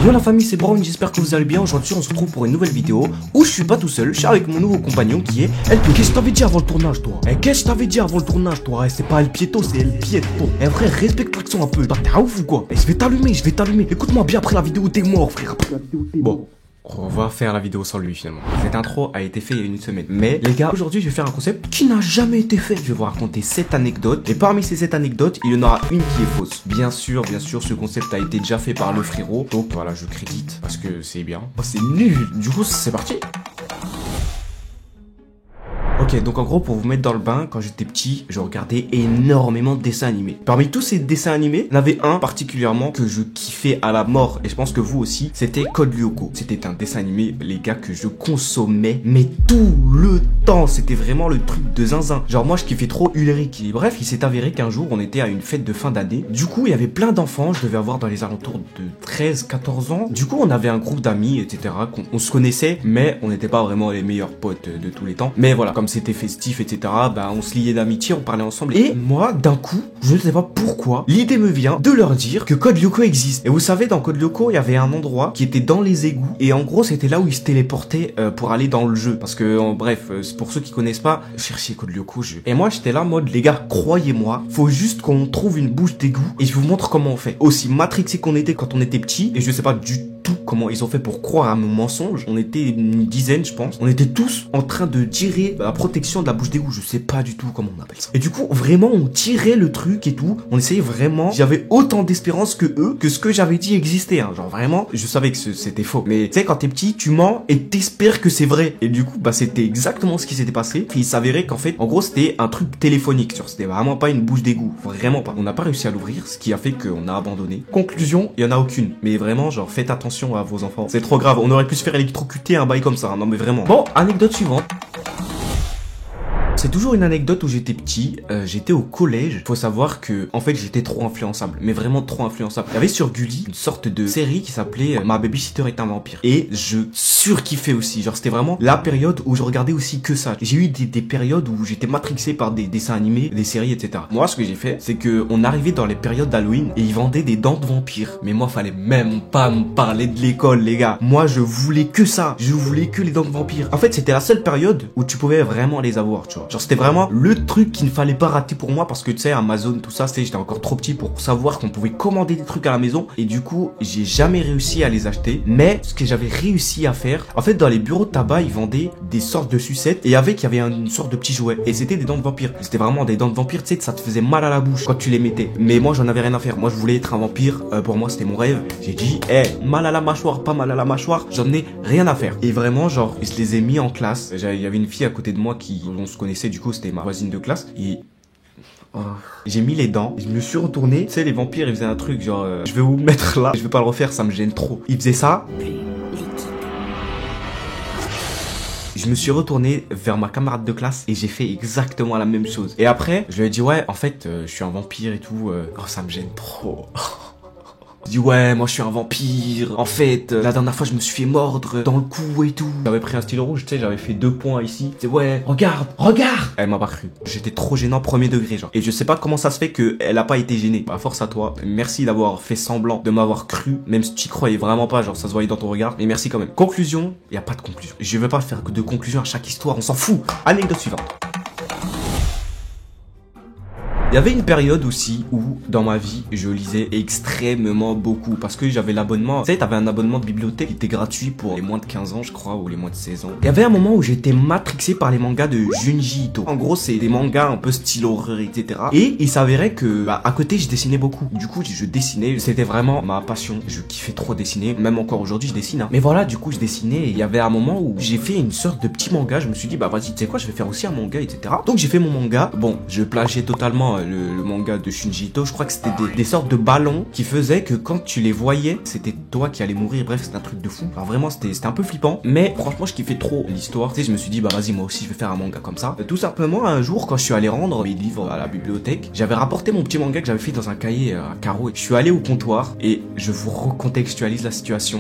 Yo la famille, c'est Brown, j'espère que vous allez bien. Aujourd'hui on se retrouve pour une nouvelle vidéo où je suis pas tout seul, je suis avec mon nouveau compagnon qui est El Pieto. Qu'est-ce que je t'avais dit avant le tournage toi? Qu'est-ce que je t'avais dit avant le tournage toi? C'est pas El Pieto, c'est El Pieto. Frère, respecte l'accent un peu. T'es ouf ou quoi? Je vais t'allumer. Écoute-moi bien, après la vidéo t'es mort frère. Bon, on va faire la vidéo sans lui finalement. Cette intro a été faite il y a une semaine. Mais les gars, aujourd'hui je vais faire un concept qui n'a jamais été fait. Je vais vous raconter 7 anecdotes. Et parmi ces 7 anecdotes, il y en aura une qui est fausse. Bien sûr, ce concept a été déjà fait par le frérot. Donc voilà, je crédite parce que c'est bien. Oh, c'est nul. Du coup, c'est parti. Ok, donc en gros, pour vous mettre dans le bain, quand j'étais petit, je regardais énormément de dessins animés. Parmi tous ces dessins animés, il y en avait un particulièrement que je kiffais à la mort, et je pense que vous aussi, c'était Code Lyoko. C'était un dessin animé, les gars, que je consommais, mais tout le temps. C'était vraiment le truc de zinzin. Genre moi, je kiffais trop Ulrich. Et bref, il s'est avéré qu'un jour, on était à une fête de fin d'année. Du coup, il y avait plein d'enfants, je devais avoir dans les alentours de 13-14 ans. Du coup, on avait un groupe d'amis, etc. On se connaissait, mais on n'était pas vraiment les meilleurs potes de tous les temps. Mais voilà, comme c'était festif, etc. Bah, on se liait d'amitié, on parlait ensemble. Et moi, d'un coup, je ne sais pas pourquoi, l'idée me vient de leur dire que Code Lyoko existe. Et vous savez, dans Code Lyoko, il y avait un endroit qui était dans les égouts. Et en gros, c'était là où ils se téléportaient pour aller dans le jeu. Parce que, bref, pour ceux qui connaissent pas, cherchez Code Lyoko. Et moi, j'étais là en mode, les gars, croyez-moi, faut juste qu'on trouve une bouche d'égout. Et je vous montre comment on fait. Aussi matrixé qu'on était quand on était petit. Et je sais pas du tout comment ils ont fait pour croire à mon mensonge. On était une dizaine, je pense. On était tous en train de tirer la protection de la bouche d'égout. Je sais pas du tout comment on appelle ça. Et du coup, vraiment, on tirait le truc et tout. On essayait vraiment. J'avais autant d'espérance que eux, que ce que j'avais dit existait. Hein. Genre vraiment, je savais que c'était faux. Mais tu sais, quand t'es petit, tu mens et t'espères que c'est vrai. Et du coup, bah c'était exactement ce qui s'était passé. Et il s'avérait qu'en fait, en gros, c'était un truc téléphonique. C'était vraiment pas une bouche d'égout. Vraiment pas. On n'a pas réussi à l'ouvrir, ce qui a fait qu'on a abandonné. Conclusion, il y en a aucune. Mais vraiment, genre, faites attention à vos enfants. C'est trop grave. On aurait pu se faire électrocuter un bail comme ça. Hein. Non mais vraiment. Bon, anecdote suivante. C'est toujours une anecdote où j'étais petit, j'étais au collège. Faut savoir que, en fait, j'étais trop influençable, mais vraiment trop influençable. Il y avait sur Gulli une sorte de série qui s'appelait Ma Babysitter est un vampire. Et je surkiffais aussi. Genre, c'était vraiment la période où je regardais aussi que ça. J'ai eu des périodes où j'étais matrixé par des dessins animés, des séries, etc. Moi, ce que j'ai fait, c'est que on arrivait dans les périodes d'Halloween et ils vendaient des dents de vampires. Mais moi, fallait même pas me parler de l'école, les gars. Moi, je voulais que ça. Je voulais que les dents de vampires. En fait, c'était la seule période où tu pouvais vraiment les avoir, tu vois. Genre, c'était vraiment le truc qu'il ne fallait pas rater pour moi parce que tu sais, Amazon, tout ça, j'étais encore trop petit pour savoir qu'on pouvait commander des trucs à la maison et du coup, j'ai jamais réussi à les acheter. Mais ce que j'avais réussi à faire, en fait, dans les bureaux de tabac, ils vendaient des sortes de sucettes et avec, il y avait une sorte de petit jouet et c'était des dents de vampire. C'était vraiment des dents de vampire, tu sais, ça te faisait mal à la bouche quand tu les mettais. Mais moi, j'en avais rien à faire. Moi, je voulais être un vampire. Pour moi, c'était mon rêve. J'ai dit, mal à la mâchoire, pas mal à la mâchoire, j'en ai rien à faire. Et vraiment, genre, je les ai mis en classe. Il y avait une fille à côté de moi on se connaissait, du coup, c'était ma voisine de classe et j'ai mis les dents, je me suis retourné. Tu sais, les vampires, ils faisaient un truc genre je vais vous mettre là, je vais pas le refaire, ça me gêne trop. Ils faisaient ça. Je me suis retourné vers ma camarade de classe et j'ai fait exactement la même chose. Et après, je lui ai dit ouais, en fait, je suis un vampire et tout. Oh, ça me gêne trop. Je dis ouais, moi je suis un vampire. En fait, la dernière fois je me suis fait mordre dans le cou et tout. J'avais pris un stylo rouge, tu sais, j'avais fait 2 points ici. C'est ouais, regarde. Elle m'a pas cru. J'étais trop gênant premier degré, genre. Et je sais pas comment ça se fait que elle a pas été gênée. Bah force à toi. Merci d'avoir fait semblant de m'avoir cru, même si tu y croyais vraiment pas, genre ça se voyait dans ton regard. Mais merci quand même. Conclusion, y a pas de conclusion. Je vais pas faire de conclusion à chaque histoire, on s'en fout. Anecdote suivante. Il y avait une période aussi où, dans ma vie, je lisais extrêmement beaucoup parce que j'avais l'abonnement. Tu sais, t'avais un abonnement de bibliothèque qui était gratuit pour les moins de 15 ans, je crois, ou les moins de 16 ans. Il y avait un moment où j'étais matrixé par les mangas de Junji Ito. En gros, c'est des mangas un peu style horreur, etc. Et il s'avérait que, à côté, je dessinais beaucoup. Du coup, je dessinais. C'était vraiment ma passion. Je kiffais trop dessiner. Même encore aujourd'hui, je dessine. Hein. Mais voilà, du coup, je dessinais et il y avait un moment où j'ai fait une sorte de petit manga. Je me suis dit, bah vas-y, tu sais quoi, je vais faire aussi un manga, etc. Donc, j'ai fait mon manga. Bon, je plagiais totalement le manga de Junji Ito. Je crois que c'était des sortes de ballons qui faisaient que quand tu les voyais, c'était toi qui allais mourir. Bref, c'était un truc de fou. Alors vraiment, c'était un peu flippant. Mais franchement, je kiffais trop l'histoire. Tu sais, je me suis dit, bah vas-y, moi aussi, je vais faire un manga comme ça. Tout simplement, un jour, quand je suis allé rendre mes livres à la bibliothèque, j'avais rapporté mon petit manga que j'avais fait dans un cahier à carreaux. Je suis allé au comptoir et je vous recontextualise la situation.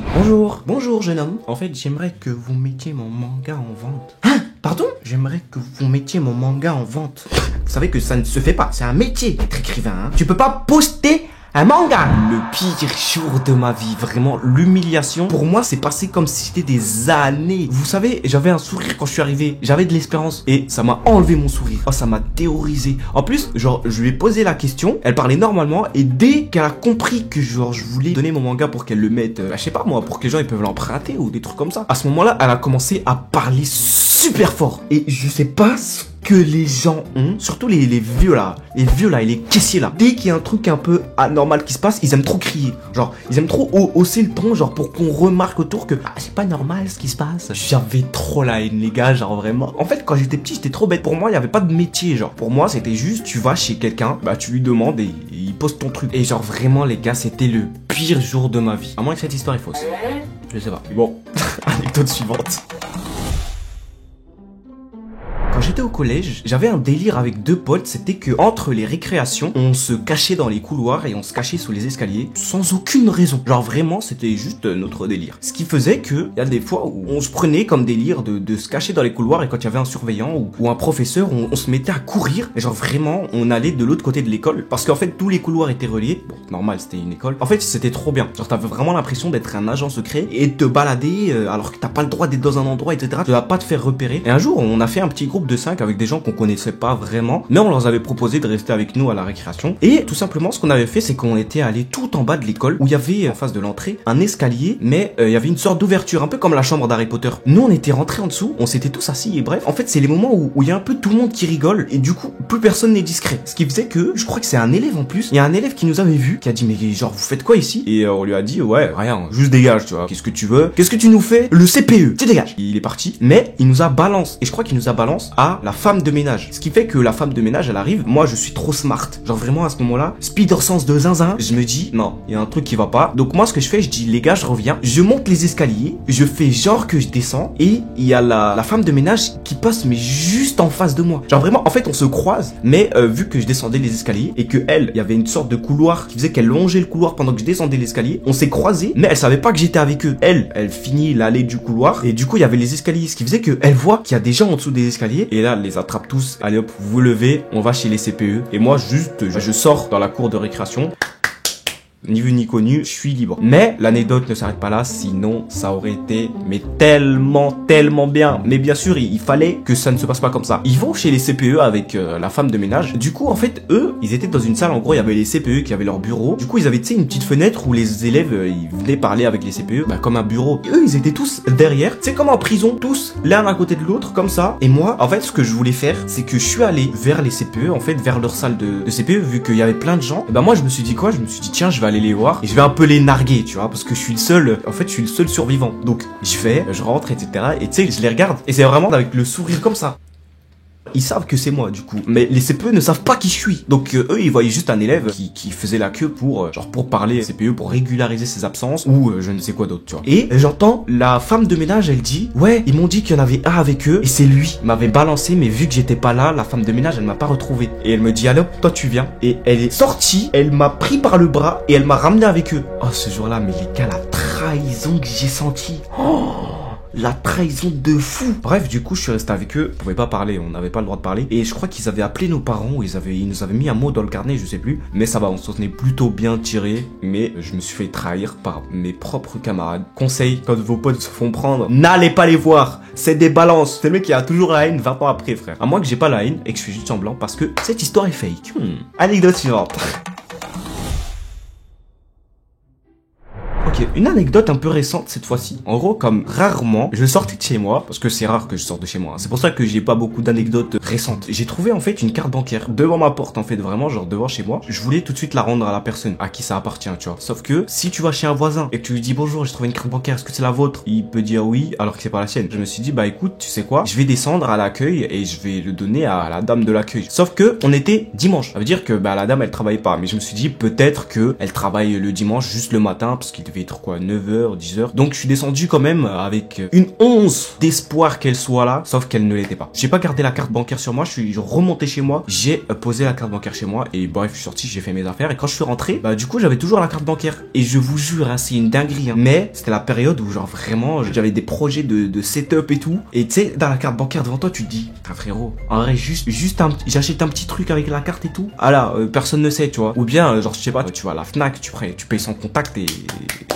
Bonjour, jeune homme. En fait, j'aimerais que vous mettiez mon manga en vente. Hein? Pardon? J'aimerais que vous mettiez mon manga en vente. Vous savez que ça ne se fait pas, c'est un métier d'être écrivain, hein. Tu peux pas poster Un manga. Le pire jour de ma vie, vraiment l'humiliation. Pour moi, c'est passé comme si c'était des années. Vous savez, j'avais un sourire quand je suis arrivé, j'avais de l'espérance et ça m'a enlevé mon sourire. Oh, ça m'a terrorisé. En plus, genre, je lui ai posé la question, elle parlait normalement et dès qu'elle a compris que genre je voulais donner mon manga pour qu'elle le mette, je sais pas moi, pour que les gens ils peuvent l'emprunter ou des trucs comme ça. À ce moment-là, elle a commencé à parler super fort et je sais pas ce que les gens ont, surtout les vieux là, et les caissiers là. Dès qu'il y a un truc un peu anormal qui se passe, ils aiment trop crier. Genre, ils aiment trop hausser le ton, genre pour qu'on remarque autour que c'est pas normal ce qui se passe. J'avais trop la haine les gars, genre vraiment. En fait, quand j'étais petit, j'étais trop bête. Pour moi, il y avait pas de métier, genre. Pour moi, c'était juste, tu vas chez quelqu'un, bah tu lui demandes et il pose ton truc. Et genre vraiment les gars, c'était le pire jour de ma vie. À moins que cette histoire est fausse. Je sais pas. Bon, anecdote suivante. Quand j'étais au collège, j'avais un délire avec deux potes, c'était que entre les récréations, on se cachait dans les couloirs et on se cachait sous les escaliers sans aucune raison. Genre vraiment, c'était juste notre délire. Ce qui faisait que, il y a des fois où on se prenait comme délire de se cacher dans les couloirs et quand il y avait un surveillant ou un professeur, on se mettait à courir. Et genre vraiment, on allait de l'autre côté de l'école parce qu'en fait, tous les couloirs étaient reliés. Bon, normal, c'était une école. En fait, c'était trop bien. Genre t'avais vraiment l'impression d'être un agent secret et de te balader alors que t'as pas le droit d'être dans un endroit, etc. Tu vas pas te faire repérer. Et un jour, on a fait un petit groupe de 5 avec des gens qu'on connaissait pas vraiment, mais on leur avait proposé de rester avec nous à la récréation. Et tout simplement, ce qu'on avait fait, c'est qu'on était allé tout en bas de l'école où il y avait en face de l'entrée un escalier, mais il y avait une sorte d'ouverture, un peu comme la chambre d'Harry Potter. Nous, on était rentrés en dessous, on s'était tous assis et bref, en fait, c'est les moments où il y a un peu tout le monde qui rigole et du coup, plus personne n'est discret. Ce qui faisait que, je crois que c'est un élève en plus, il y a un élève qui nous avait vu, qui a dit mais genre vous faites quoi ici? Et on lui a dit ouais rien, juste dégage, tu vois. Qu'est-ce que tu veux? Qu'est-ce que tu nous fais? Le CPE, tu dégages. Il est parti, mais il nous a balance et je crois qu'il nous a balance à la femme de ménage. Ce qui fait que la femme de ménage, elle arrive. Moi, je suis trop smart. Genre vraiment à ce moment-là, speeder sens de zinzin. Je me dis, non, il y a un truc qui va pas. Donc moi, ce que je fais, je dis, les gars, je reviens. Je monte les escaliers. Je fais genre que je descends. Et il y a la femme de ménage qui passe, mais juste en face de moi. Genre vraiment, en fait, on se croise. Mais vu que je descendais les escaliers et que elle, il y avait une sorte de couloir qui faisait qu'elle longeait le couloir pendant que je descendais l'escalier. On s'est croisés, mais elle savait pas que j'étais avec eux. Elle finit l'allée du couloir. Et du coup, il y avait les escaliers. Ce qui faisait que elle voit qu'il y a des gens en dessous des escaliers. Et là, elle les attrape tous. Allez hop, vous levez, on va chez les CPE. Et moi, juste, je sors dans la cour de récréation. Ni vu ni connu, je suis libre. Mais l'anecdote ne s'arrête pas là, sinon ça aurait été mais tellement bien. Mais bien sûr, il fallait que ça ne se passe pas comme ça. Ils vont chez les CPE avec la femme de ménage. Du coup, en fait, eux, ils étaient dans une salle. En gros, il y avait les CPE qui avaient leur bureau. Du coup, ils avaient, tu sais, une petite fenêtre où les élèves, ils venaient parler avec les CPE, bah, comme un bureau. Et eux, ils étaient tous derrière. C'est comme en prison, tous l'un à côté de l'autre, comme ça. Et moi, en fait, ce que je voulais faire, c'est que je suis allé vers les CPE, en fait, vers leur salle de CPE, vu qu'il y avait plein de gens. Et bah, moi, je me suis dit quoi? Je me suis dit, tiens, je vais aller les voir et je vais un peu les narguer, tu vois, parce que je suis le seul, en fait, je suis le seul survivant. Donc, je rentre, etc. Et tu sais, je les regarde. Et c'est vraiment avec le sourire comme ça. Ils savent que c'est moi du coup, mais les CPE ne savent pas qui je suis. Donc eux ils voyaient juste un élève qui faisait la queue pour pour parler à CPE, pour régulariser ses absences ou je ne sais quoi d'autre, tu vois. Et j'entends la femme de ménage, elle dit ouais, ils m'ont dit qu'il y en avait un avec eux et c'est lui. Il m'avait balancé, mais vu que j'étais pas là, la femme de ménage elle m'a pas retrouvé. Et elle me dit allô, toi tu viens. Et elle est sortie, elle m'a pris par le bras et elle m'a ramené avec eux. Oh ce jour-là, mais les gars, la trahison que j'ai sentie. Oh, la trahison de fou. Bref, du coup, je suis resté avec eux. On pouvait pas parler, on n'avait pas le droit de parler. Et je crois qu'ils avaient appelé nos parents ou ils nous avaient mis un mot dans le carnet, je sais plus. Mais ça va, on s'en est plutôt bien tiré. Mais je me suis fait trahir par mes propres camarades. Conseil, quand vos potes se font prendre, n'allez pas les voir. C'est des balances. C'est le mec qui a toujours la haine 20 ans après, frère. À moins que j'ai pas la haine et que je fais juste semblant parce que cette histoire est fake. Anecdote suivante. Ok, une anecdote un peu récente cette fois-ci. En gros, comme rarement, je sortais de chez moi, parce que c'est rare que je sorte de chez moi. C'est pour ça que j'ai pas beaucoup d'anecdotes récentes. J'ai trouvé en fait une carte bancaire devant ma porte, en fait, vraiment, genre devant chez moi. Je voulais tout de suite la rendre à la personne à qui ça appartient, tu vois. Sauf que si tu vas chez un voisin et que tu lui dis bonjour, j'ai trouvé une carte bancaire, est-ce que c'est la vôtre? Il peut dire oui, alors que c'est pas la sienne. Je me suis dit, bah écoute, tu sais quoi, je vais descendre à l'accueil et je vais le donner à la dame de l'accueil. Sauf que on était dimanche. Ça veut dire que bah la dame elle travaillait pas. Mais je me suis dit peut-être que elle travaille le dimanche juste le matin parce qu'il devait être quoi, 9h, 10h. Donc je suis descendu quand même avec une once d'espoir qu'elle soit là, sauf qu'elle ne l'était pas. J'ai pas gardé la carte bancaire sur moi, je suis remonté chez moi, j'ai posé la carte bancaire chez moi et bref, je suis sorti, j'ai fait mes affaires et quand je suis rentré, bah du coup j'avais toujours la carte bancaire et je vous jure, hein, c'est une dinguerie. Hein. Mais c'était la période où genre vraiment j'avais des projets de setup et tout et tu sais dans la carte bancaire devant toi tu te dis, ah frérot, en vrai juste j'achète un petit truc avec la carte et tout. Ah là, personne ne sait, tu vois. Ou bien genre je sais pas, tu vas à la Fnac, tu payes sans contact et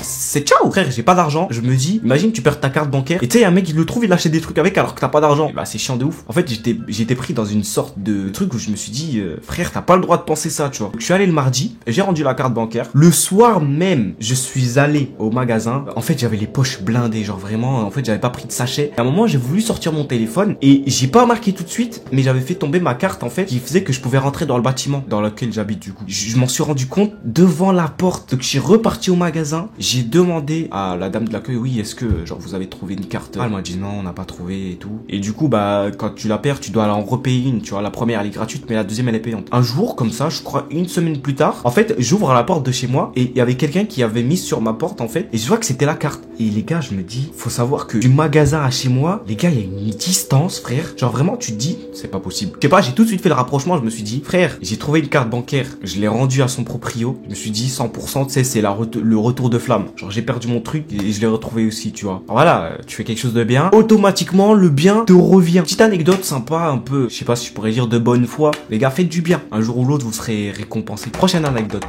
c'est ciao frère, j'ai pas d'argent. Je me dis, imagine tu perds ta carte bancaire et tu sais un mec il le trouve, il achète des trucs avec alors que t'as pas d'argent. Bah c'est chiant de ouf. En fait j'étais pris dans une sorte de truc où je me suis dit frère t'as pas le droit de penser ça, tu vois. Donc, je suis allé le mardi, j'ai rendu la carte bancaire. Le soir même je suis allé au magasin. En fait j'avais les poches blindées, genre vraiment en fait j'avais pas pris de sachet. À un moment j'ai voulu sortir mon téléphone et j'ai pas remarqué tout de suite mais j'avais fait tomber ma carte en fait qui faisait que je pouvais rentrer dans le bâtiment dans lequel j'habite du coup. Je m'en suis rendu compte devant la porte. Donc je suis reparti au magasin, j'ai demandé à la dame de l'accueil, oui est-ce que genre vous avez trouvé une carte. Elle m'a dit non on n'a pas trouvé et tout. Et du coup bah quand tu la perds tu dois en repayer une, tu vois. La première elle est gratuite mais la deuxième elle est payante. Un jour comme ça, je crois une semaine plus tard, en fait j'ouvre la porte de chez moi et il y avait quelqu'un qui avait mis sur ma porte en fait et je vois que c'était la carte. Et les gars je me dis, faut savoir que du magasin à chez moi, les gars il y a une distance frère. Genre vraiment tu te dis, c'est pas possible. Je sais pas, j'ai tout de suite fait le rapprochement, je me suis dit, frère j'ai trouvé une carte bancaire, je l'ai rendue à son proprio. Je me suis dit 100% tu sais c'est le retour de flamme. Genre j'ai perdu mon truc et je l'ai retrouvé aussi, tu vois. Alors voilà, tu fais quelque chose de bien, automatiquement le bien te revient. Petite anecdote sympa un peu, je sais pas si je pourrais dire de bonne foi. Les gars faites du bien, un jour ou l'autre vous serez récompensés. Prochaine anecdote.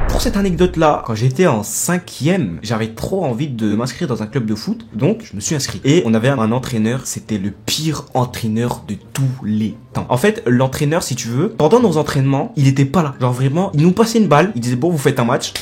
Pour cette anecdote là, quand j'étais en 5e, j'avais trop envie de m'inscrire dans un club de foot, donc je me suis inscrit. Et on avait un entraîneur, c'était le pire entraîneur de tous les temps. En fait, l'entraîneur, si tu veux, pendant nos entraînements, il était pas là. Genre vraiment, il nous passait une balle, il disait bon vous faites un match.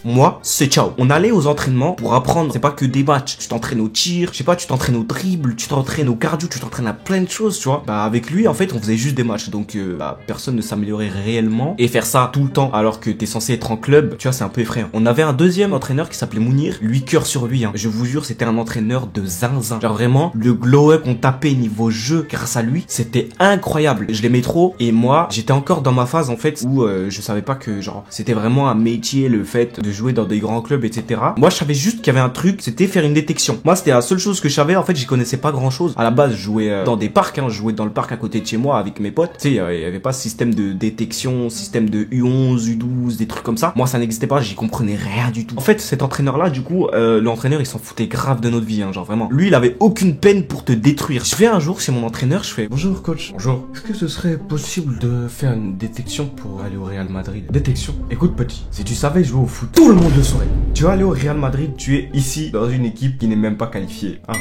Moi, c'est ciao. On allait aux entraînements pour apprendre. C'est pas que des matchs. Tu t'entraînes au tir, je sais pas, tu t'entraînes au dribble, tu t'entraînes au cardio, tu t'entraînes à plein de choses, tu vois. Bah, avec lui, en fait, on faisait juste des matchs. Donc, bah, personne ne s'améliorait réellement. Et faire ça tout le temps, alors que t'es censé être en club, tu vois, c'est un peu effrayant. On avait un deuxième entraîneur qui s'appelait Mounir. Lui, cœur sur lui, hein. Je vous jure, c'était un entraîneur de zinzin. Genre vraiment, le glow-up qu'on tapait niveau jeu grâce à lui, c'était incroyable. Je l'aimais trop. Et moi, j'étais encore dans ma phase, en fait, où je savais pas que, genre, c'était vraiment un métier, le fait de jouer dans des grands clubs, etc. Moi, je savais juste qu'il y avait un truc, c'était faire une détection. Moi, c'était la seule chose que je savais. En fait, j'y connaissais pas grand chose. À la base, je jouais dans des parcs, hein. Je jouais dans le parc à côté de chez moi avec mes potes. Tu sais, il y avait pas ce système de détection, système de U11, U12, des trucs comme ça. Moi, ça n'existait pas, j'y comprenais rien du tout. En fait, cet entraîneur-là, du coup, l'entraîneur, il s'en foutait grave de notre vie, hein. Genre vraiment. Lui, il avait aucune peine pour te détruire. Je vais un jour chez mon entraîneur, je fais bonjour coach. Bonjour. Est-ce que ce serait possible de faire une détection pour aller au Real Madrid? Détection? Écoute petit, si tu savais jouer au foot, tout le monde le saurait. Tu vas aller au Real Madrid, tu es ici dans une équipe qui n'est même pas qualifiée. Hein.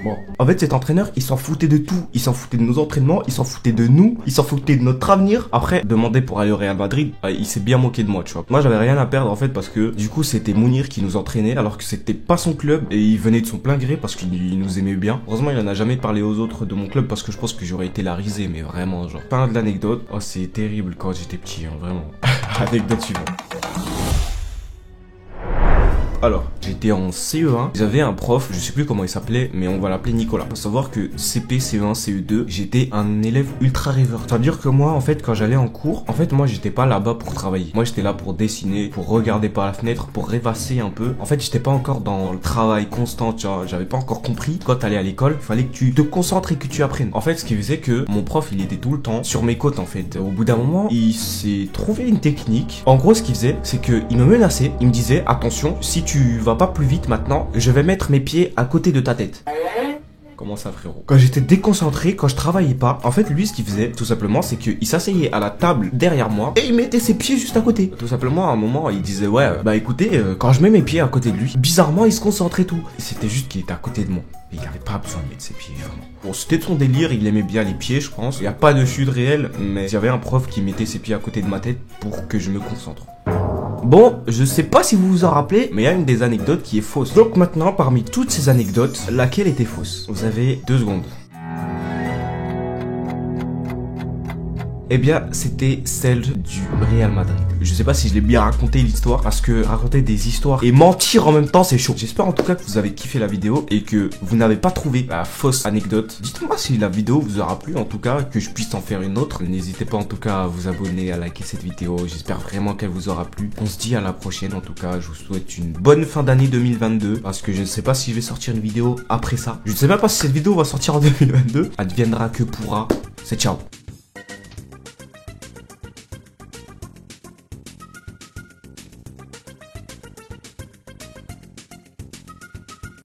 Bon. En fait, cet entraîneur, il s'en foutait de tout. Il s'en foutait de nos entraînements, il s'en foutait de nous, il s'en foutait de notre avenir. Après, demander pour aller au Real Madrid, il s'est bien moqué de moi, tu vois. Moi, j'avais rien à perdre en fait parce que du coup, c'était Mounir qui nous entraînait alors que c'était pas son club et il venait de son plein gré parce qu'il nous aimait bien. Heureusement, il en a jamais parlé aux autres de mon club parce que je pense que j'aurais été la risée, mais vraiment, genre. Fin de l'anecdote. Oh, c'est terrible quand j'étais petit, hein, vraiment. Anecdote suivante. Alors, j'étais en CE1, j'avais un prof, je sais plus comment il s'appelait, mais on va l'appeler Nicolas. Faut savoir que CP, CE1, CE2, j'étais un élève ultra rêveur. Ça veut dire que moi, en fait, quand j'allais en cours, en fait, moi, j'étais pas là-bas pour travailler. Moi, j'étais là pour dessiner, pour regarder par la fenêtre, pour rêvasser un peu. En fait, j'étais pas encore dans le travail constant, tu vois. J'avais pas encore compris. Quand t'allais à l'école, il fallait que tu te concentres et que tu apprennes. En fait, ce qui faisait que mon prof, il était tout le temps sur mes côtes, en fait. Au bout d'un moment, il s'est trouvé une technique. En gros, ce qu'il faisait, c'est que il me menaçait. Il me disait, attention, si tu vas pas plus vite maintenant, je vais mettre mes pieds à côté de ta tête. Comment ça, frérot? Quand j'étais déconcentré, quand je travaillais pas, en fait, lui, ce qu'il faisait, tout simplement, c'est qu'il s'asseyait à la table derrière moi et il mettait ses pieds juste à côté. Tout simplement, à un moment, il disait, ouais, bah écoutez, quand je mets mes pieds à côté de lui, bizarrement, il se concentrait tout. C'était juste qu'il était à côté de moi. Et il avait pas besoin de mettre ses pieds, vraiment. Bon, c'était de son délire, il aimait bien les pieds, je pense. Il y a pas de chute réelle, mais j'avais un prof qui mettait ses pieds à côté de ma tête pour que je me concentre. Bon, je sais pas si vous vous en rappelez, mais il y a une des anecdotes qui est fausse. Donc maintenant, parmi toutes ces anecdotes, laquelle était fausse? Vous avez 2 secondes. Eh bien, c'était celle du Real Madrid. Je sais pas si je l'ai bien raconté l'histoire, parce que raconter des histoires et mentir en même temps, c'est chaud. J'espère en tout cas que vous avez kiffé la vidéo et que vous n'avez pas trouvé la fausse anecdote. Dites-moi si la vidéo vous aura plu, en tout cas, que je puisse en faire une autre. N'hésitez pas en tout cas à vous abonner, à liker cette vidéo. J'espère vraiment qu'elle vous aura plu. On se dit à la prochaine. En tout cas, je vous souhaite une bonne fin d'année 2022, parce que je ne sais pas si je vais sortir une vidéo après ça. Je ne sais même pas si cette vidéo va sortir en 2022. Adviendra que pourra. C'est ciao.